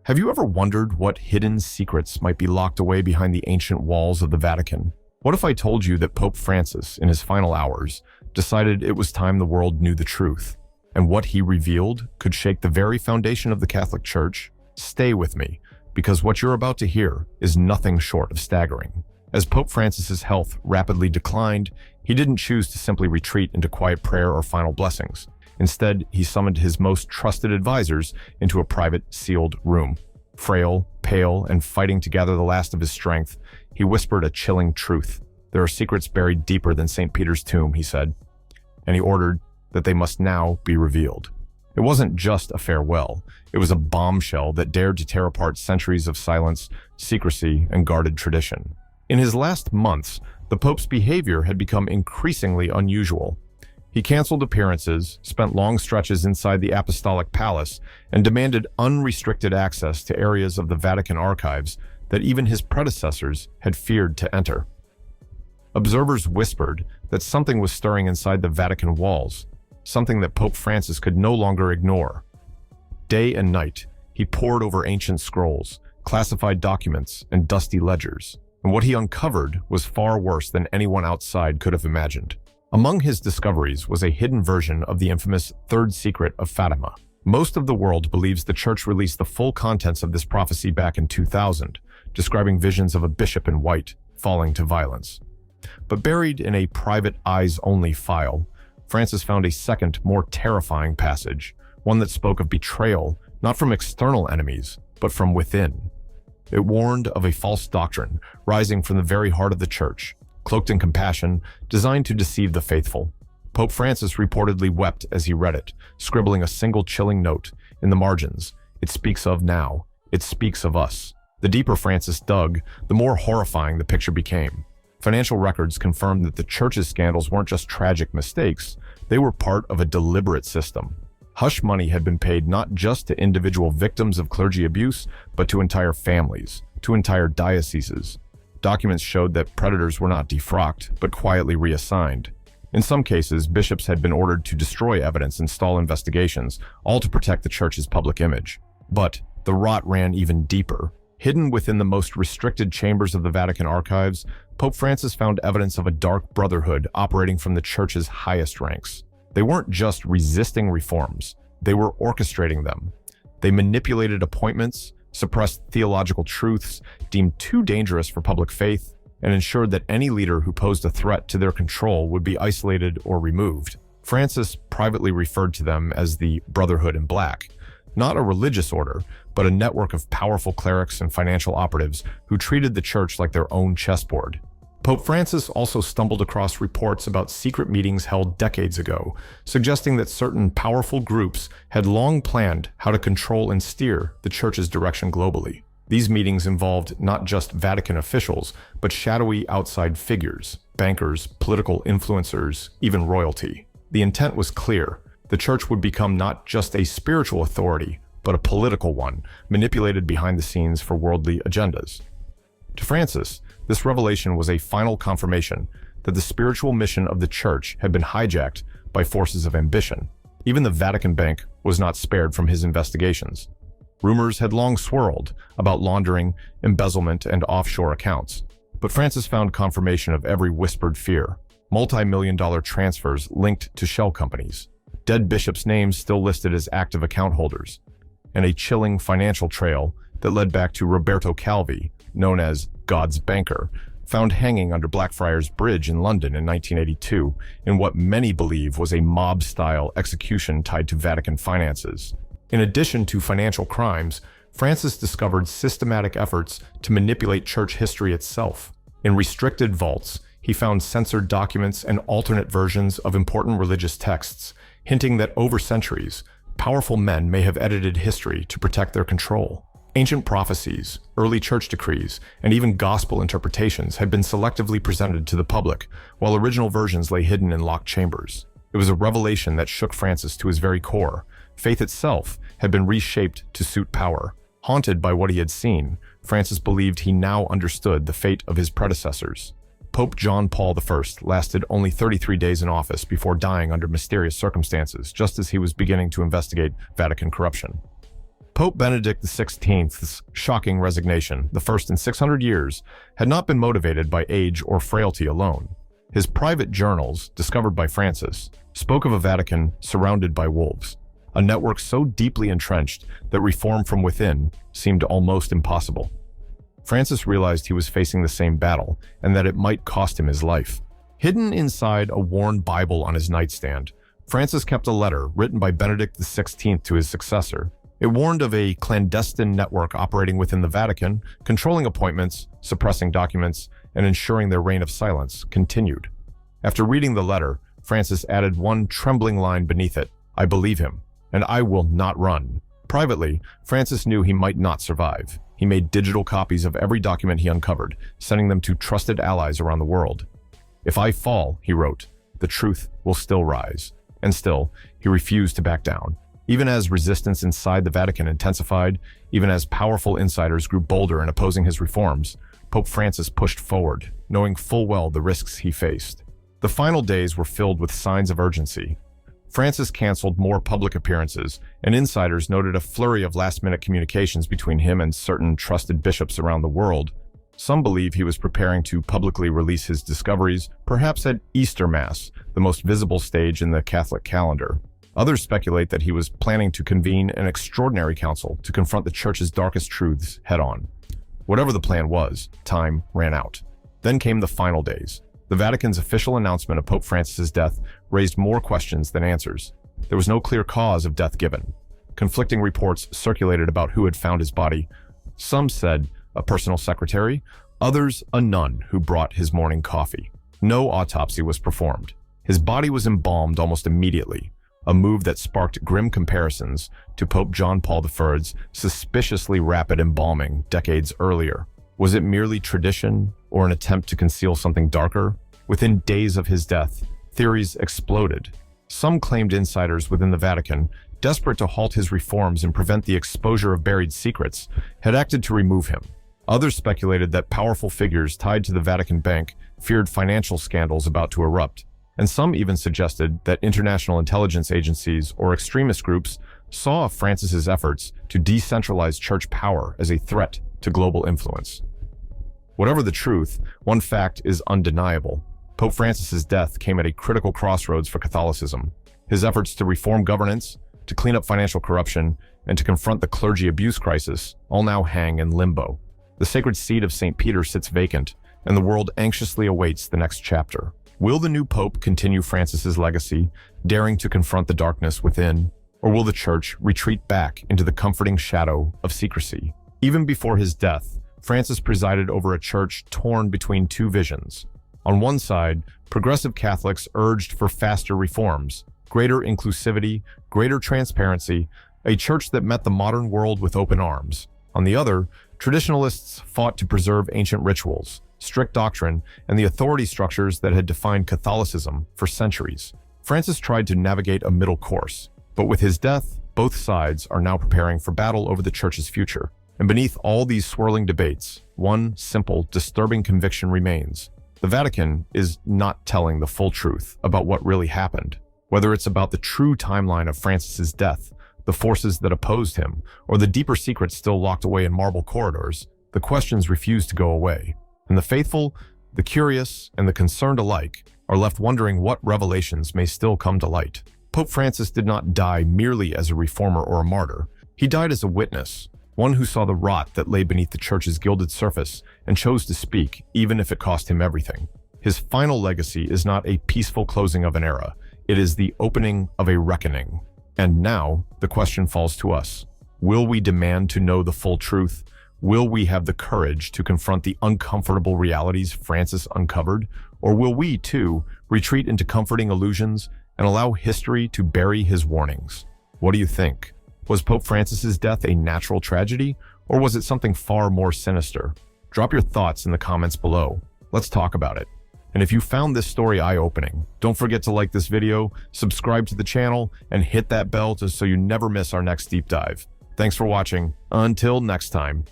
Have you ever wondered what hidden secrets might be locked away behind the ancient walls of the Vatican? What if I told you that Pope Francis, in his final hours, decided it was time the world knew the truth, and what he revealed could shake the very foundation of the Catholic Church? Stay with me, because what you're about to hear is nothing short of staggering. As Pope Francis's health rapidly declined, he didn't choose to simply retreat into quiet prayer or final blessings. Instead, he summoned his most trusted advisors into a private, sealed room. Frail, pale, and fighting to gather the last of his strength, he whispered a chilling truth. "There are secrets buried deeper than St. Peter's tomb," he said, and he ordered that they must now be revealed. It wasn't just a farewell. It was a bombshell that dared to tear apart centuries of silence, secrecy, and guarded tradition. In his last months, the Pope's behavior had become increasingly unusual. He canceled appearances, spent long stretches inside the Apostolic Palace, and demanded unrestricted access to areas of the Vatican archives that even his predecessors had feared to enter. Observers whispered that something was stirring inside the Vatican walls, something that Pope Francis could no longer ignore. Day and night, he pored over ancient scrolls, classified documents, and dusty ledgers, and what he uncovered was far worse than anyone outside could have imagined. Among his discoveries was a hidden version of the infamous Third Secret of Fatima. Most of the world believes the Church released the full contents of this prophecy back in 2000, describing visions of a bishop in white falling to violence. But buried in a private eyes-only file, Francis found a second, more terrifying passage, one that spoke of betrayal, not from external enemies, but from within. It warned of a false doctrine rising from the very heart of the Church, cloaked in compassion, designed to deceive the faithful. Pope Francis reportedly wept as he read it, scribbling a single chilling note in the margins. "It speaks of now. It speaks of us." The deeper Francis dug, the more horrifying the picture became. Financial records confirmed that the Church's scandals weren't just tragic mistakes, they were part of a deliberate system. Hush money had been paid not just to individual victims of clergy abuse, but to entire families, to entire dioceses. Documents showed that predators were not defrocked, but quietly reassigned. In some cases, bishops had been ordered to destroy evidence and stall investigations, all to protect the Church's public image. But the rot ran even deeper. Hidden within the most restricted chambers of the Vatican archives, Pope Francis found evidence of a dark brotherhood operating from the Church's highest ranks. They weren't just resisting reforms, they were orchestrating them. They manipulated appointments, suppressed theological truths deemed too dangerous for public faith, and ensured that any leader who posed a threat to their control would be isolated or removed. Francis privately referred to them as the Brotherhood in Black, not a religious order, but a network of powerful clerics and financial operatives who treated the Church like their own chessboard. Pope Francis also stumbled across reports about secret meetings held decades ago, suggesting that certain powerful groups had long planned how to control and steer the Church's direction globally. These meetings involved not just Vatican officials, but shadowy outside figures, bankers, political influencers, even royalty. The intent was clear. The Church would become not just a spiritual authority, but a political one, manipulated behind the scenes for worldly agendas. To Francis, this revelation was a final confirmation that the spiritual mission of the Church had been hijacked by forces of ambition. Even the Vatican Bank was not spared from his investigations. Rumors had long swirled about laundering, embezzlement, and offshore accounts. But Francis found confirmation of every whispered fear: multi-million-dollar transfers linked to shell companies, dead bishops' names still listed as active account holders, and a chilling financial trail that led back to Roberto Calvi, known as God's banker, found hanging under Blackfriars Bridge in London in 1982 in what many believe was a mob-style execution tied to Vatican finances. In addition to financial crimes, Francis discovered systematic efforts to manipulate church history itself. In restricted vaults, he found censored documents and alternate versions of important religious texts, hinting that over centuries, powerful men may have edited history to protect their control. Ancient prophecies, early church decrees, and even gospel interpretations had been selectively presented to the public, while original versions lay hidden in locked chambers. It was a revelation that shook Francis to his very core. Faith itself had been reshaped to suit power. Haunted by what he had seen, Francis believed he now understood the fate of his predecessors. Pope John Paul I lasted only 33 days in office before dying under mysterious circumstances, just as he was beginning to investigate Vatican corruption. Pope Benedict XVI's shocking resignation, the first in 600 years, had not been motivated by age or frailty alone. His private journals, discovered by Francis, spoke of a Vatican surrounded by wolves, a network so deeply entrenched that reform from within seemed almost impossible. Francis realized he was facing the same battle and that it might cost him his life. Hidden inside a worn Bible on his nightstand, Francis kept a letter written by Benedict XVI to his successor. It warned of a clandestine network operating within the Vatican, controlling appointments, suppressing documents, and ensuring their reign of silence continued. After reading the letter, Francis added one trembling line beneath it: "I believe him, and I will not run." Privately, Francis knew he might not survive. He made digital copies of every document he uncovered, sending them to trusted allies around the world. "If I fall," he wrote, "the truth will still rise." And still, he refused to back down. Even as resistance inside the Vatican intensified, even as powerful insiders grew bolder in opposing his reforms, Pope Francis pushed forward, knowing full well the risks he faced. The final days were filled with signs of urgency. Francis canceled more public appearances, and insiders noted a flurry of last-minute communications between him and certain trusted bishops around the world. Some believe he was preparing to publicly release his discoveries, perhaps at Easter Mass, the most visible stage in the Catholic calendar. Others speculate that he was planning to convene an extraordinary council to confront the Church's darkest truths head-on. Whatever the plan was, time ran out. Then came the final days. The Vatican's official announcement of Pope Francis's death raised more questions than answers. There was no clear cause of death given. Conflicting reports circulated about who had found his body. Some said a personal secretary, others a nun who brought his morning coffee. No autopsy was performed. His body was embalmed almost immediately, a move that sparked grim comparisons to Pope John Paul I's suspiciously rapid embalming decades earlier. Was it merely tradition or an attempt to conceal something darker? Within days of his death, theories exploded. Some claimed insiders within the Vatican, desperate to halt his reforms and prevent the exposure of buried secrets, had acted to remove him. Others speculated that powerful figures tied to the Vatican Bank feared financial scandals about to erupt. And some even suggested that international intelligence agencies or extremist groups saw Francis's efforts to decentralize church power as a threat to global influence. Whatever the truth, one fact is undeniable. Pope Francis's death came at a critical crossroads for Catholicism. His efforts to reform governance, to clean up financial corruption, and to confront the clergy abuse crisis all now hang in limbo. The sacred seat of St. Peter sits vacant, and the world anxiously awaits the next chapter. Will the new pope continue Francis's legacy, daring to confront the darkness within, or will the Church retreat back into the comforting shadow of secrecy? Even before his death, Francis presided over a church torn between two visions. On one side, progressive Catholics urged for faster reforms, greater inclusivity, greater transparency, a church that met the modern world with open arms. On the other, traditionalists fought to preserve ancient rituals, strict doctrine, and the authority structures that had defined Catholicism for centuries. Francis tried to navigate a middle course, but with his death, both sides are now preparing for battle over the Church's future. And beneath all these swirling debates, one simple, disturbing conviction remains. The Vatican is not telling the full truth about what really happened. Whether it's about the true timeline of Francis's death, the forces that opposed him, or the deeper secrets still locked away in marble corridors, the questions refuse to go away. And the faithful, the curious, and the concerned alike are left wondering what revelations may still come to light. Pope Francis did not die merely as a reformer or a martyr. He died as a witness, one who saw the rot that lay beneath the Church's gilded surface and chose to speak, even if it cost him everything. His final legacy is not a peaceful closing of an era. It is the opening of a reckoning. And now, the question falls to us. Will we demand to know the full truth? Will we have the courage to confront the uncomfortable realities Francis uncovered? Or will we, too, retreat into comforting illusions and allow history to bury his warnings? What do you think? Was Pope Francis's death a natural tragedy, or was it something far more sinister? Drop your thoughts in the comments below. Let's talk about it. And if you found this story eye-opening, don't forget to like this video, subscribe to the channel, and hit that bell so you never miss our next deep dive. Thanks for watching. Until next time.